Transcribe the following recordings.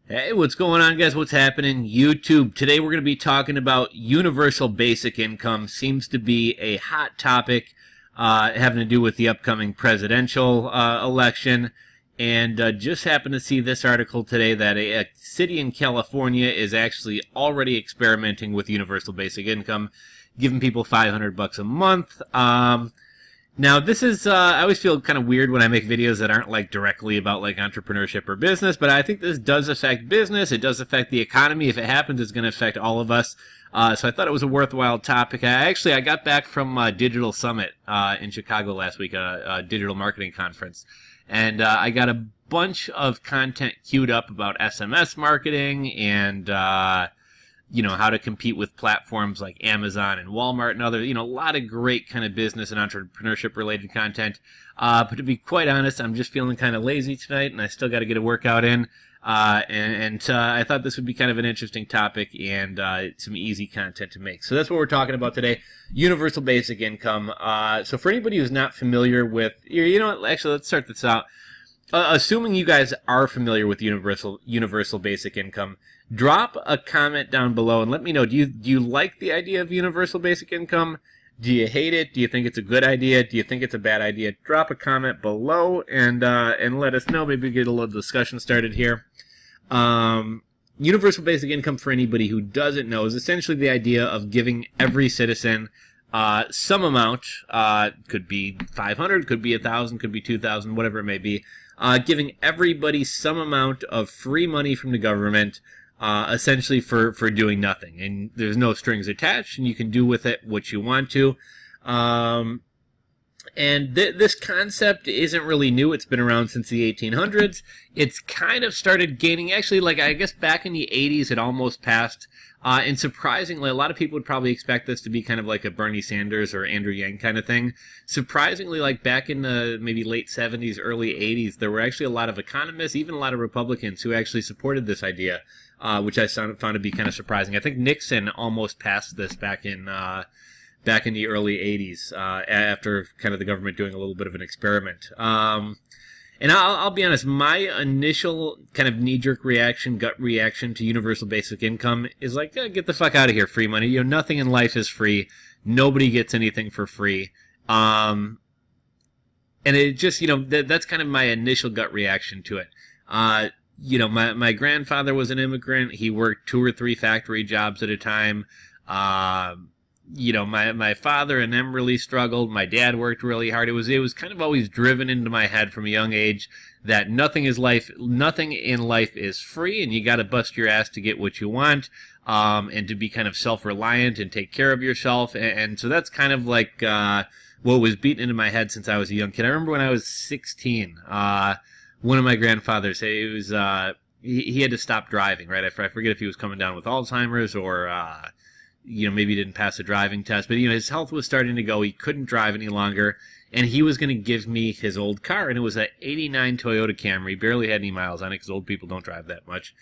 Hey, what's going on, guys? What's happening? YouTube. Today we're going to be talking about universal basic income. Seems to be a hot topic having to do with the upcoming presidential election. And just happened to see this article today that a city in California is actually already experimenting with universal basic income, giving people $500 a month. Now, this is, I always feel kind of weird when I make videos that aren't, like, directly about, like, entrepreneurship or business, but I think this does affect business. It does affect the economy. If it happens, it's going to affect all of us. So I thought it was a worthwhile topic. I got back from Digital Summit in Chicago last week, a digital marketing conference, and I got a bunch of content queued up about SMS marketing and how to compete with platforms like Amazon and Walmart and other, a lot of great kind of business and entrepreneurship related content. But to be quite honest, I'm just feeling kind of lazy tonight and I still got to get a workout in. I thought this would be kind of an interesting topic and some easy content to make. So that's what we're talking about today, universal basic income. So for anybody who's not familiar with, actually, let's start this out. Assuming you guys are familiar with universal basic income, drop a comment down below and let me know, do you like the idea of universal basic income? Do you hate it? Do you think it's a good idea? Do you think it's a bad idea? Drop a comment below and let us know. Maybe get a little discussion started here. Universal basic income, for anybody who doesn't know, is essentially the idea of giving every citizen some amount, could be 500, could be 1,000, could be 2,000, whatever it may be, giving everybody some amount of free money from the government, essentially for doing nothing. And there's no strings attached, and you can do with it what you want to. This concept isn't really new. It's been around since the 1800s. It's kind of started gaining, actually, like, I guess back in the 80s, it almost passed. And surprisingly, a lot of people would probably expect this to be kind of like a Bernie Sanders or Andrew Yang kind of thing. Surprisingly, like back in the maybe late 70s, early 80s, there were actually a lot of economists, even a lot of Republicans, who actually supported this idea, which I found to be kind of surprising. I think Nixon almost passed this back in the early 80s, after kind of the government doing a little bit of an experiment. And I'll be honest, my initial kind of knee-jerk reaction, gut reaction to universal basic income is like, get the fuck out of here, free money. Nothing in life is free. Nobody gets anything for free. And it just, that's kind of my initial gut reaction to it. My grandfather was an immigrant. He worked 2 or 3 factory jobs at a time. My father and them really struggled. My dad worked really hard. It was kind of always driven into my head from a young age that nothing in life is free, and you got to bust your ass to get what you want, and to be kind of self-reliant and take care of yourself. And so that's kind of like what was beaten into my head since I was a young kid. I remember when I was 16, one of my grandfathers, it was he had to stop driving. Right, I forget if he was coming down with Alzheimer's or maybe he didn't pass a driving test, but, his health was starting to go. He couldn't drive any longer, and he was going to give me his old car, and it was an '89 Toyota Camry, barely had any miles on it because old people don't drive that much.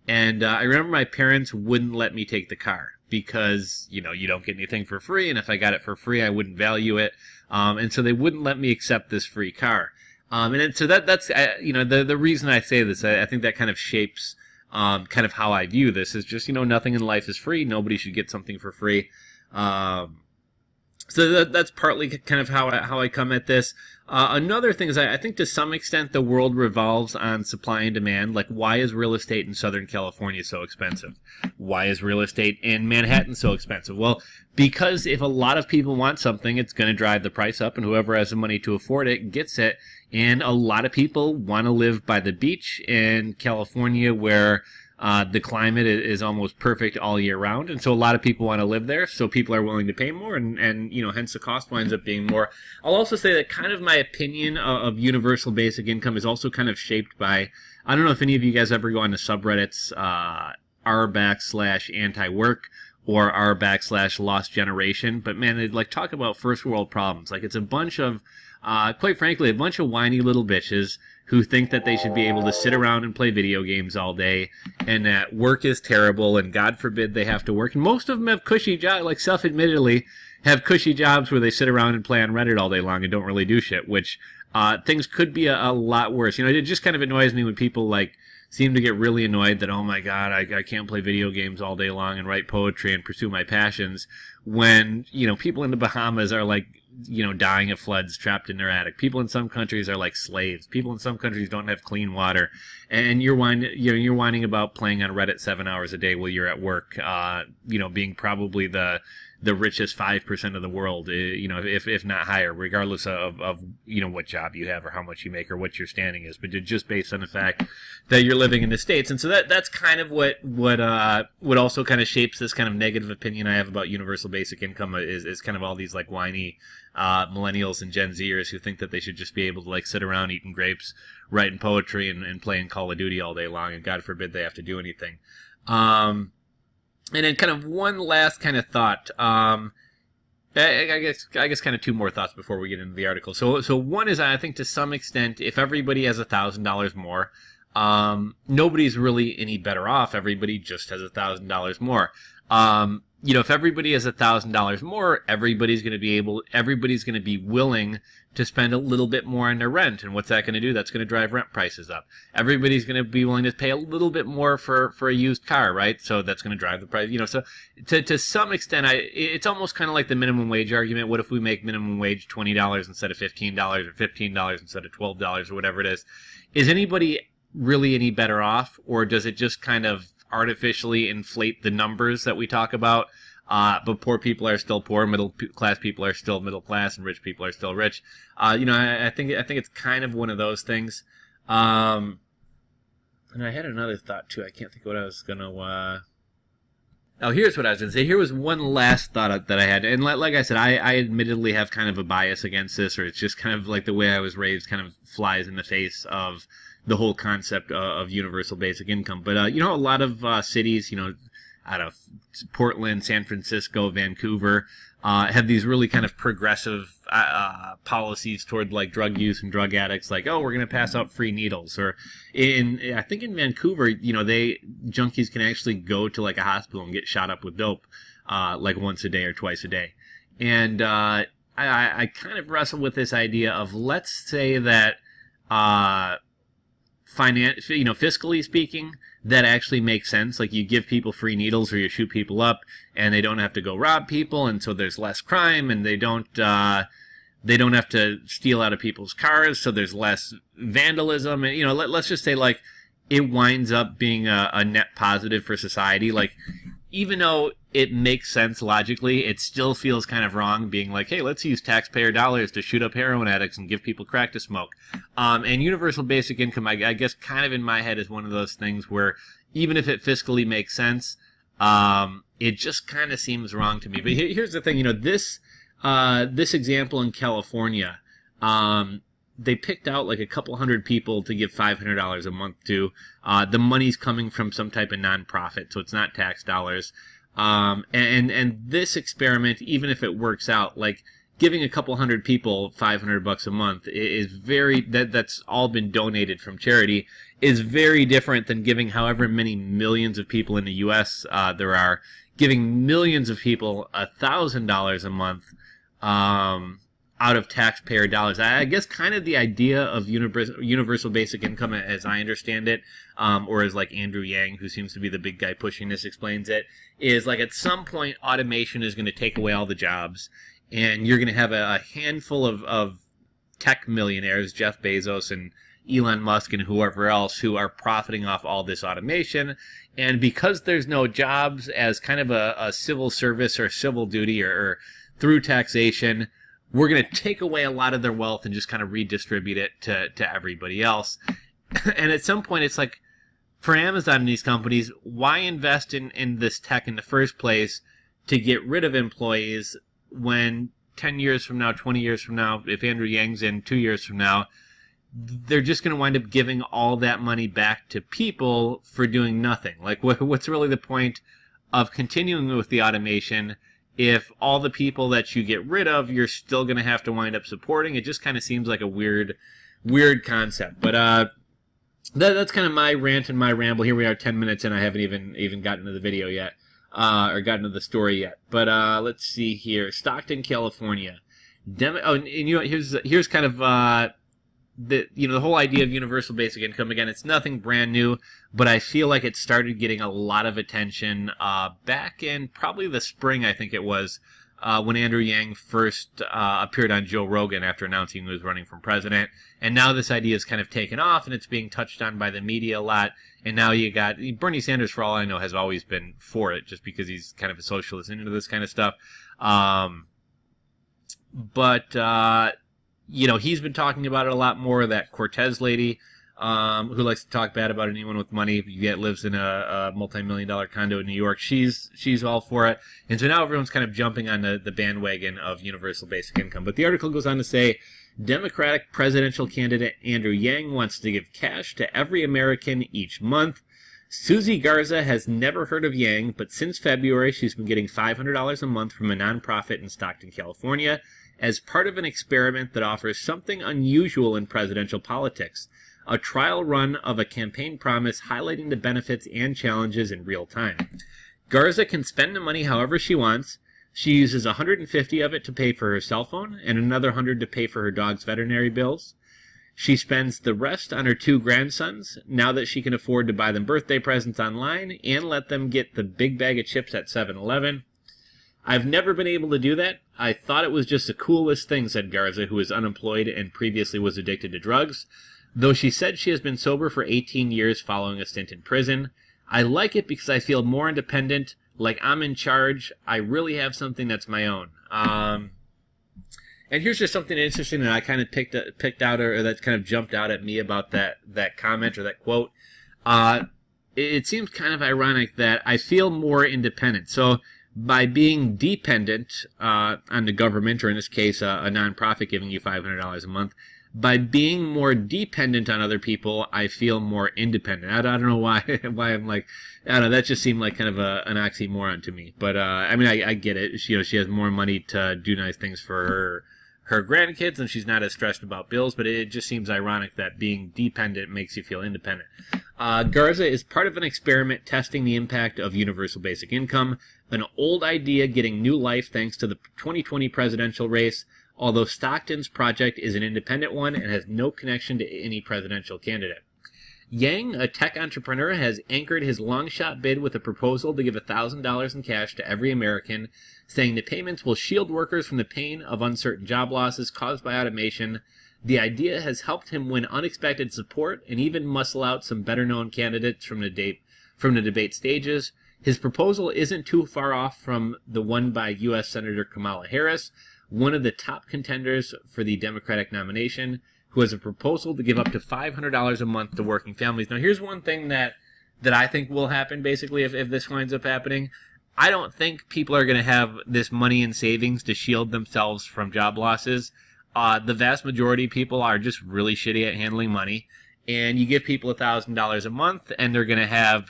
And I remember my parents wouldn't let me take the car because, you don't get anything for free, and if I got it for free, I wouldn't value it. And so they wouldn't let me accept this free car. So that's the reason I say this. I think that kind of shapes kind of how I view this is just, nothing in life is free. Nobody should get something for free. So that's partly kind of how I come at this. Another thing is I think to some extent the world revolves on supply and demand. Like, why is real estate in Southern California so expensive? Why is real estate in Manhattan so expensive? Well, because if a lot of people want something, it's going to drive the price up, and whoever has the money to afford it gets it. And a lot of people want to live by the beach in California, where the climate is almost perfect all year round, and so a lot of people want to live there, so people are willing to pay more, and hence the cost winds up being more. I'll also say that kind of my opinion of universal basic income is also kind of shaped by, I don't know if any of you guys ever go on the subreddits, r/anti-work or r/lost generation, but man, they like talk about first world problems. Like, it's a bunch of quite frankly, a bunch of whiny little bitches who think that they should be able to sit around and play video games all day, and that work is terrible, and God forbid they have to work. And most of them have cushy jobs, like self-admittedly, have cushy jobs where they sit around and play on Reddit all day long and don't really do shit, which things could be a lot worse. You know, it just kind of annoys me when people like seem to get really annoyed that, oh my God, I can't play video games all day long and write poetry and pursue my passions, when, you know, people in the Bahamas are like, you know, dying of floods, trapped in their attic. People in some countries are like slaves. People in some countries don't have clean water, and you're whining about playing on Reddit 7 hours a day while you're at work. You know, being probably the richest 5% of the world, you know, if not higher, regardless of you know what job you have or how much you make or what your standing is, but just based on the fact that you're living in the States. And so that's kind of what also kind of shapes this kind of negative opinion I have about universal basic income is kind of all these like whiny millennials and Gen Zers who think that they should just be able to like sit around eating grapes, writing poetry, and playing Call of Duty all day long, and God forbid they have to do anything. And then kind of one last kind of thought. I guess kind of two more thoughts before we get into the article. So one is, I think to some extent, if everybody has $1,000 more, nobody's really any better off. Everybody just has $1,000 more. You know, if everybody has $1,000 more, everybody's going to be willing to spend a little bit more on their rent. And what's that going to do? That's going to drive rent prices up. Everybody's going to be willing to pay a little bit more for a used car, right? So that's going to drive the price, you know. So to some extent, it's almost kind of like the minimum wage argument. What if we make minimum wage $20 instead of $15, or $15 instead of $12, or whatever it is? Is anybody really any better off, or does it just kind of artificially inflate the numbers that we talk about? But poor people are still poor, middle class people are still middle class, and rich people are still rich. You know, I think it's kind of one of those things. And I had another thought too. I can't think of what I was gonna. Oh, here's what I was gonna say. Here was one last thought that I had, and like I said, I admittedly have kind of a bias against this, or it's just kind of like the way I was raised, kind of flies in the face of the whole concept of universal basic income. But you know, a lot of cities, you know, out of Portland, San Francisco, Vancouver, have these really kind of progressive policies toward like drug use and drug addicts, like, oh, we're going to pass out free needles. Or I think in Vancouver, you know, junkies can actually go to like a hospital and get shot up with dope, like once a day or twice a day. And I kind of wrestle with this idea of, let's say that fiscally speaking, that actually makes sense. Like, you give people free needles or you shoot people up, and they don't have to go rob people, and so there's less crime, and they don't have to steal out of people's cars, so there's less vandalism. And, you know, let's just say, like, it winds up being a net positive for society. Like, even though it makes sense logically, it still feels kind of wrong being like, hey, let's use taxpayer dollars to shoot up heroin addicts and give people crack to smoke. And universal basic income, I guess, kind of in my head is one of those things where even if it fiscally makes sense, it just kind of seems wrong to me. But here's the thing, you know, this example in California, they picked out like a couple hundred people to give $500 a month to. The money's coming from some type of nonprofit, so it's not tax dollars. And this experiment, even if it works out, like giving a couple hundred people $500 a month is that's all been donated from charity, is very different than giving however many millions of people in the U.S. There are, giving millions of people $1,000 a month out of taxpayer dollars. I guess kind of the idea of universal basic income, as I understand it, or as like Andrew Yang, who seems to be the big guy pushing this, explains it, is like at some point automation is going to take away all the jobs, and you're going to have a handful of tech millionaires, Jeff Bezos and Elon Musk and whoever else, who are profiting off all this automation. And because there's no jobs, as kind of a civil service or civil duty or through taxation, we're going to take away a lot of their wealth and just kind of redistribute it to everybody else. And at some point, it's like, for Amazon and these companies, why invest in this tech in the first place to get rid of employees when 10 years from now, 20 years from now, if Andrew Yang's in 2 years from now, they're just going to wind up giving all that money back to people for doing nothing? Like, what's really the point of continuing with the automation if all the people that you get rid of, you're still going to have to wind up supporting? It just kind of seems like a weird concept. But that's kind of my rant and my ramble. Here we are 10 minutes in. I haven't even gotten to the video yet, or gotten to the story yet. But let's see here. Stockton, California. And you know, here's kind of the whole idea of universal basic income, again, it's nothing brand new, but I feel like it started getting a lot of attention back in probably the spring, I think it was, when Andrew Yang first appeared on Joe Rogan after announcing he was running for president. And now this idea is kind of taken off, and it's being touched on by the media a lot. And now you got Bernie Sanders, for all I know, has always been for it, just because he's kind of a socialist into this kind of stuff. He's been talking about it a lot more. That Cortez lady, who likes to talk bad about anyone with money, yet lives in a multi-million-dollar condo in New York. She's all for it. And so now everyone's kind of jumping on the bandwagon of universal basic income. But the article goes on to say, Democratic presidential candidate Andrew Yang wants to give cash to every American each month. Susie Garza has never heard of Yang, but since February, she's been getting $500 a month from a nonprofit in Stockton, California, as part of an experiment that offers something unusual in presidential politics, a trial run of a campaign promise highlighting the benefits and challenges in real time. Garza can spend the money however she wants. She uses $150 of it to pay for her cell phone and another $100 to pay for her dog's veterinary bills. She spends the rest on her 2 grandsons, now that she can afford to buy them birthday presents online and let them get the big bag of chips at 7-Eleven. I've never been able to do that. I thought it was just the coolest thing, said Garza, who is unemployed and previously was addicted to drugs, though she said she has been sober for 18 years following a stint in prison. I like it because I feel more independent, like I'm in charge. I really have something that's my own. And here's just something interesting that I kind of picked out, or that kind of jumped out at me about that comment or that quote. It seems kind of ironic that I feel more independent. So by being dependent on the government, or in this case, a nonprofit giving you $500 a month, by being more dependent on other people, I feel more independent. I don't know why I'm like, I don't know, that just seemed like kind of an oxymoron to me. But I get it. She has more money to do nice things for her grandkids, and she's not as stressed about bills, but it just seems ironic that being dependent makes you feel independent. Garza is part of an experiment testing the impact of universal basic income, an old idea getting new life thanks to the 2020 presidential race, although Stockton's project is an independent one and has no connection to any presidential candidate. Yang, a tech entrepreneur, has anchored his long-shot bid with a proposal to give $1,000 in cash to every American, saying the payments will shield workers from the pain of uncertain job losses caused by automation. The idea has helped him win unexpected support and even muscle out some better-known candidates from the debate stages. His proposal isn't too far off from the one by U.S. Senator Kamala Harris, one of the top contenders for the Democratic nomination, who has a proposal to give up to $500 a month to working families. Now, here's one thing that I think will happen, basically, if this winds up happening. I don't think people are going to have this money in savings to shield themselves from job losses. The vast majority of people are just really shitty at handling money. And you give people $1,000 a month, and they're going to have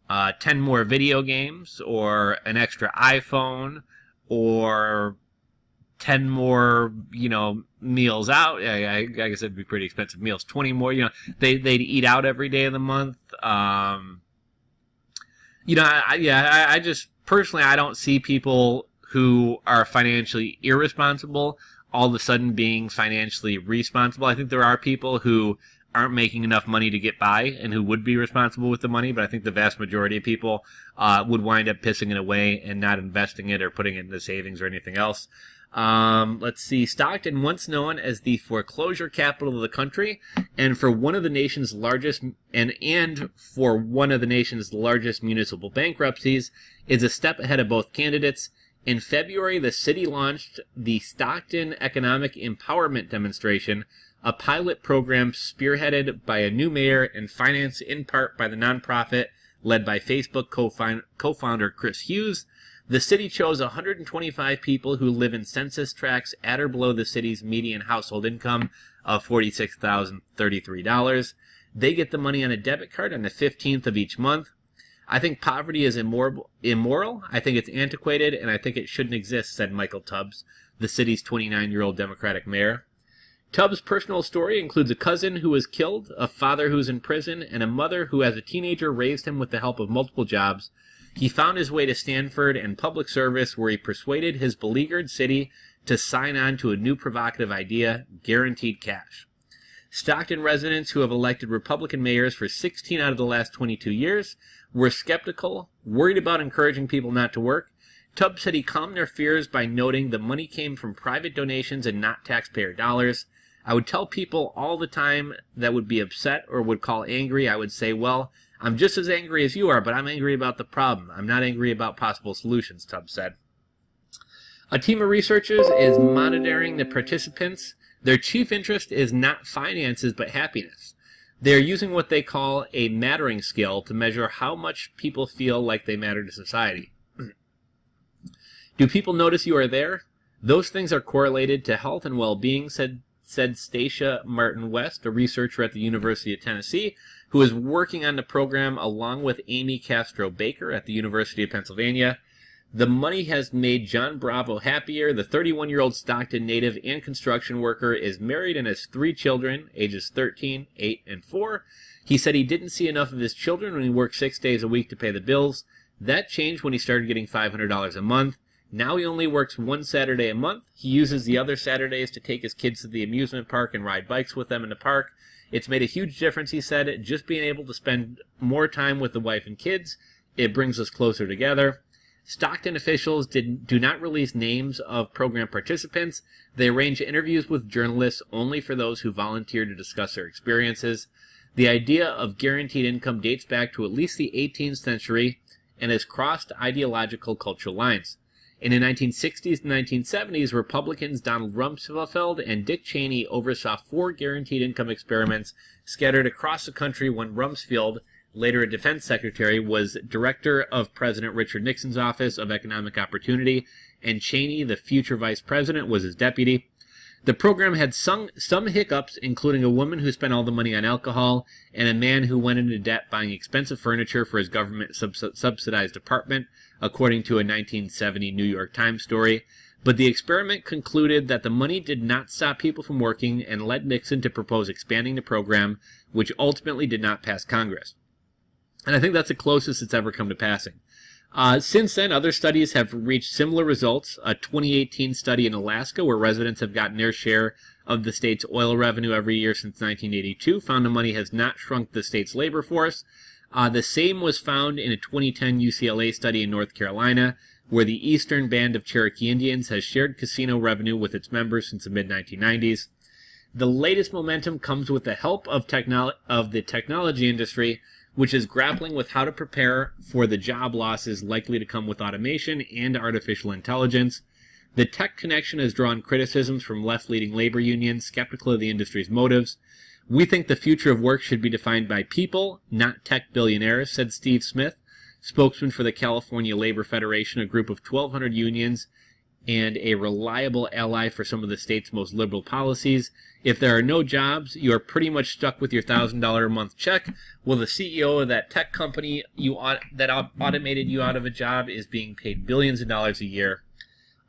10 more video games, or an extra iPhone, or 10 more, meals out. I guess it'd be pretty expensive meals. 20 more, they'd eat out every day of the month. I just, personally, I don't see people who are financially irresponsible all of a sudden being financially responsible. I think there are people who aren't making enough money to get by and who would be responsible with the money, but I think the vast majority of people would wind up pissing it away and not investing it or putting it into savings or anything else. Let's see. Stockton, once known as the foreclosure capital of the country, and for one of the nation's largest municipal bankruptcies, is a step ahead of both candidates. In February, the city launched the Stockton Economic Empowerment Demonstration, a pilot program spearheaded by a new mayor and financed in part by the nonprofit led by Facebook co-founder Chris Hughes. The city chose 125 people who live in census tracts at or below the city's median household income of $46,033. They get the money on a debit card on the 15th of each month. I think poverty is immoral. I think it's antiquated, and I think it shouldn't exist, said Michael Tubbs, the city's 29-year-old Democratic mayor. Tubbs' personal story includes a cousin who was killed, a father who's in prison, and a mother who as a teenager raised him with the help of multiple jobs. He found his way to Stanford and public service, where he persuaded his beleaguered city to sign on to a new provocative idea, guaranteed cash. Stockton residents who have elected Republican mayors for 16 out of the last 22 years were skeptical, worried about encouraging people not to work. Tubbs said he calmed their fears by noting the money came from private donations and not taxpayer dollars. I would tell people all the time that would be upset or would call angry, I would say, well, I'm just as angry as you are, but I'm angry about the problem. I'm not angry about possible solutions, Tubbs said. A team of researchers is monitoring the participants. Their chief interest is not finances, but happiness. They are using what they call a mattering scale to measure how much people feel like they matter to society. Do people notice you are there? Those things are correlated to health and well-being, said Stacia Martin West, a researcher at the University of Tennessee, who is working on the program along with Amy Castro Baker at the University of Pennsylvania. The money has made John Bravo happier. The 31-year-old Stockton native and construction worker is married and has 3 children, ages 13, 8, and 4. He said he didn't see enough of his children when he worked 6 days a week to pay the bills. That changed when he started getting $500 a month. Now he only works 1 Saturday a month. He uses the other Saturdays to take his kids to the amusement park and ride bikes with them in the park. It's made a huge difference, he said, just being able to spend more time with the wife and kids. It brings us closer together. Stockton officials do not release names of program participants. They arrange interviews with journalists only for those who volunteer to discuss their experiences. The idea of guaranteed income dates back to at least the 18th century and has crossed ideological cultural lines. In the 1960s and 1970s, Republicans Donald Rumsfeld and Dick Cheney oversaw 4 guaranteed income experiments scattered across the country when Rumsfeld, later a defense secretary, was director of President Richard Nixon's Office of Economic Opportunity, and Cheney, the future vice president, was his deputy. The program had some hiccups, including a woman who spent all the money on alcohol and a man who went into debt buying expensive furniture for his government-subsidized apartment, according to a 1970 New York Times story. But the experiment concluded that the money did not stop people from working and led Nixon to propose expanding the program, which ultimately did not pass Congress. And I think that's the closest it's ever come to passing. Since then, other studies have reached similar results. A 2018 study in Alaska, where residents have gotten their share of the state's oil revenue every year since 1982, found the money has not shrunk the state's labor force. The same was found in a 2010 UCLA study in North Carolina, where the Eastern Band of Cherokee Indians has shared casino revenue with its members since the mid-1990s. The latest momentum comes with the help of the technology industry, which is grappling with how to prepare for the job losses likely to come with automation and artificial intelligence. The tech connection has drawn criticisms from left-leaning labor unions skeptical of the industry's motives. We think the future of work should be defined by people, not tech billionaires, said Steve Smith, spokesman for the California Labor Federation, a group of 1,200 unions and a reliable ally for some of the state's most liberal policies. If there are no jobs, you are pretty much stuck with your $1,000 a month check, while the CEO of that tech company that automated you out of a job is being paid billions of dollars a year.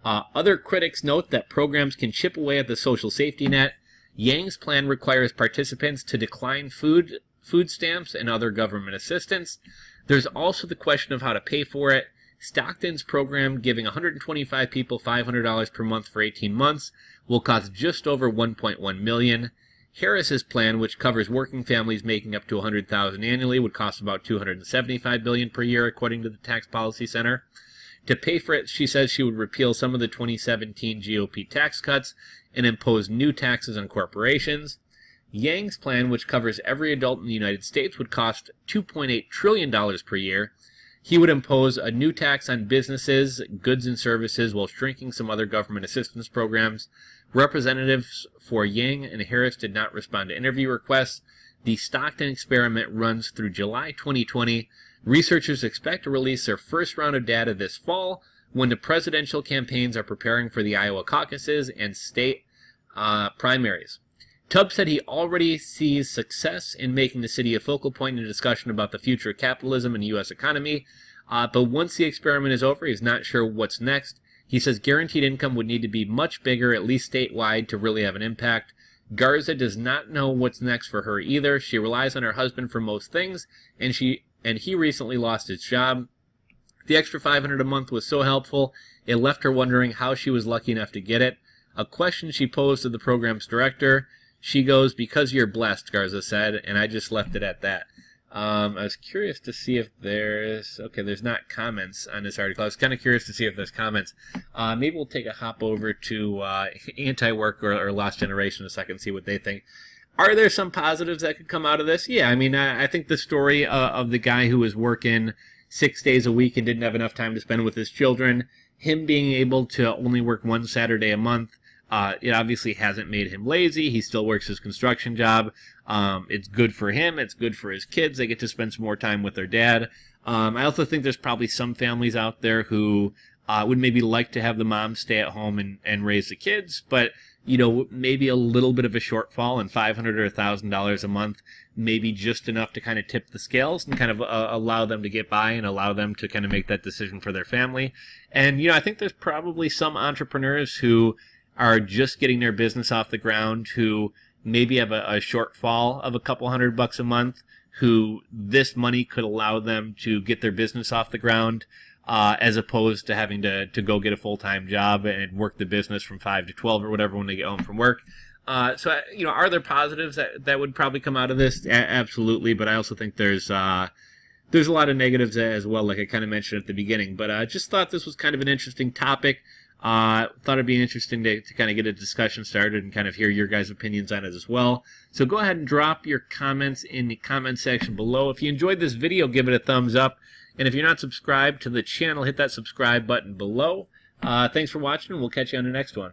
Other critics note that programs can chip away at the social safety net. Yang's plan requires participants to decline food stamps and other government assistance. There's also the question of how to pay for it. Stockton's program, giving 125 people $500 per month for 18 months, will cost just over $1.1 million. Harris's plan, which covers working families making up to $100,000 annually, would cost about $275 billion per year, according to the Tax Policy Center. To pay for it, she says she would repeal some of the 2017 GOP tax cuts and impose new taxes on corporations. Yang's plan, which covers every adult in the United States, would cost $2.8 trillion per year. He would impose a new tax on businesses, goods, and services while shrinking some other government assistance programs. Representatives for Yang and Harris did not respond to interview requests. The Stockton experiment runs through July 2020. Researchers expect to release their first round of data this fall, when the presidential campaigns are preparing for the Iowa caucuses and state primaries. Tubbs said he already sees success in making the city a focal point in a discussion about the future of capitalism and the U.S. economy, but once the experiment is over, he's not sure what's next. He says guaranteed income would need to be much bigger, at least statewide, to really have an impact. Garza does not know what's next for her either. She relies on her husband for most things, and he recently lost his job. The extra $500 a month was so helpful, it left her wondering how she was lucky enough to get it. A question she posed to the program's director: She goes, "Because you're blessed," Garza said, and I just left it at that. I was curious to see if there's... Okay, there's not comments on this article. I was kind of curious to see if there's comments. Maybe we'll take a hop over to Anti-Work or Lost Generation in a second and see what they think. Are there some positives that could come out of this? Yeah, I mean, I think the story of the guy who was working 6 days a week and didn't have enough time to spend with his children, him being able to only work one Saturday a month, it obviously hasn't made him lazy. He still works his construction job. It's good for him. It's good for his kids. They get to spend some more time with their dad. I also think there's probably some families out there who would maybe like to have the mom stay at home and raise the kids, but you know, maybe a little bit of a shortfall, and $500 or $1,000 a month, maybe just enough to kind of tip the scales and kind of allow them to get by and allow them to kind of make that decision for their family. And, you know, I think there's probably some entrepreneurs who are just getting their business off the ground, who maybe have a shortfall of a couple $100 a month, who this money could allow them to get their business off the ground, as opposed to having to go get a full-time job and work the business from 5 to 12 or whatever when they get home from work. So, you know, are there positives that would probably come out of this? Absolutely, but I also think there's a lot of negatives as well, like I kind of mentioned at the beginning. But I just thought this was kind of an interesting topic. Thought it'd be interesting to kind of get a discussion started and kind of hear your guys' opinions on it as well. So go ahead and drop your comments in the comment section below. If you enjoyed this video, give it a thumbs up. And if you're not subscribed to the channel, hit that subscribe button below. Thanks for watching, and we'll catch you on the next one.